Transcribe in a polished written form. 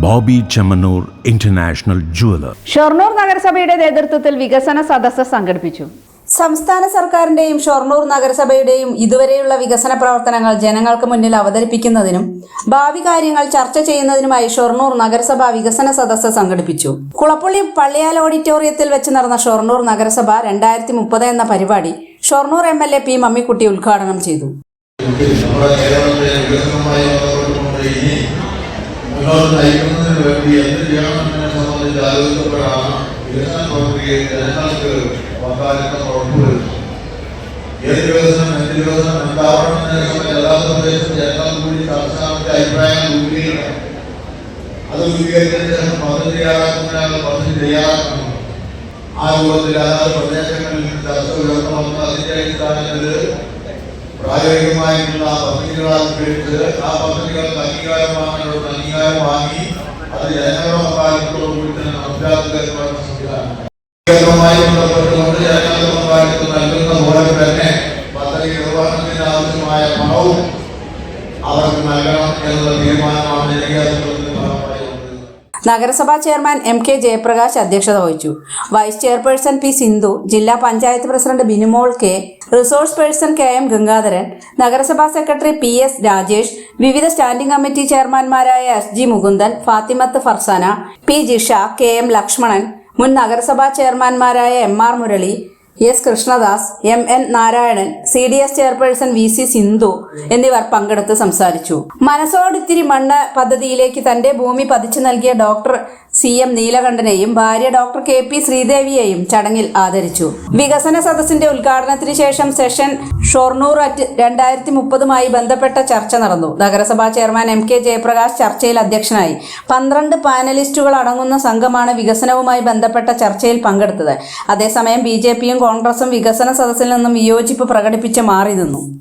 Bobby Chemmanur international jeweller. Shoranur നഗരസഭയുടെ നേതൃത്വത്തിൽ വികസന സദസ്സ് സംഘടിപ്പിച്ചു. സംസ്ഥാന സർക്കാരിന്റെയും ഷൊർണൂർ നഗരസഭയുടെയും ഇതുവരെയുള്ള വികസന പ്രവർത്തനങ്ങൾ ജനങ്ങൾക്ക് മുന്നിൽ അവതരിപ്പിക്കുന്നതിനും ഭാവി കാര്യങ്ങൾ ചർച്ച ചെയ്യുന്നതിനുമായി ഷൊർണൂർ നഗരസഭ വികസന സദസ്സ് സംഘടിപ്പിച്ചു. കുളപ്പള്ളി പള്ളിയാൽ ഓഡിറ്റോറിയത്തിൽ വെച്ച് നടന്ന ഷൊർണൂർ നഗരസഭ 2030 എന്ന പരിപാടി ഷൊർണൂർ MLA P മമ്മിക്കുട്ടി ഉദ്ഘാടനം ചെയ്തു. പ്രായോഗികമായിട്ടുള്ള പദ്ധതികളായിട്ട് ആ പദ്ധതികൾക്ക് അംഗീകാരം വാങ്ങി അത് ജനങ്ങളുടെ പങ്കാളിത്തത്തോടുകൂടി തന്നെ നടപ്പിലാക്കുന്നതിനുള്ള സംവിധാനം ബന്ധപ്പെട്ടുകൊണ്ട് ജനങ്ങളുടെ പങ്കാളിത്തം നൽകുന്ന പോലെ തന്നെ പദ്ധതി നിർവഹണത്തിന് ആവശ്യമായ പണവും അവർക്ക് നൽകണം എന്നുള്ള തീരുമാനമാണ് ജനകീയാസൂത്രണത്തിന്റെ ഭാഗമായി. നഗരസഭാ ചെയർമാൻ MK ജയപ്രകാശ് അധ്യക്ഷത വഹിച്ചു. വൈസ് ചെയർപേഴ്സൺ P സിന്ധു, ജില്ലാ panchayat president Binumol K, resource person KM Gangadharan, നഗരസഭാ സെക്രട്ടറി PS രാജേഷ്, വിവിധ സ്റ്റാൻഡിംഗ് കമ്മിറ്റി ചെയർമാൻമാരായ SG Mukundan, Fathimath Farsana, P Jisha, KM Lakshmanan, മുൻ നഗരസഭാ ചെയർമാൻമാരായ MR Murali, S Krishnadas, MN Narayanan, CDS chairperson VC Sindhu എന്നിവർ പങ്കെടുത്ത് സംസാരിച്ചു. മനസ്സോടിത്തിരി മണ്ണ് പദ്ധതിയിലേക്ക് തന്റെ ഭൂമി പതിച്ചു നൽകിയ ഡോക്ടർ CM നീലകണ്ഠനെയും ഭാര്യ ഡോക്ടർ KP ശ്രീദേവിയെയും ചടങ്ങിൽ ആദരിച്ചു. വികസന സദസ്സിന്റെ ഉദ്ഘാടനത്തിന് ശേഷം സെഷൻ ഷൊർണൂർ അറ്റ് 2030മായി ബന്ധപ്പെട്ട ചർച്ച നടന്നു. നഗരസഭാ ചെയർമാൻ MK ജയപ്രകാശ് ചർച്ചയിൽ അധ്യക്ഷനായി. 12 പാനലിസ്റ്റുകൾ അടങ്ങുന്ന സംഘമാണ് വികസനവുമായി ബന്ധപ്പെട്ട ചർച്ചയിൽ പങ്കെടുത്തത്. അതേസമയം BJPയും കോൺഗ്രസും വികസന സദസ്സിൽ നിന്നും വിയോജിപ്പ് പ്രകടിപ്പിച്ച് മാറി നിന്നു.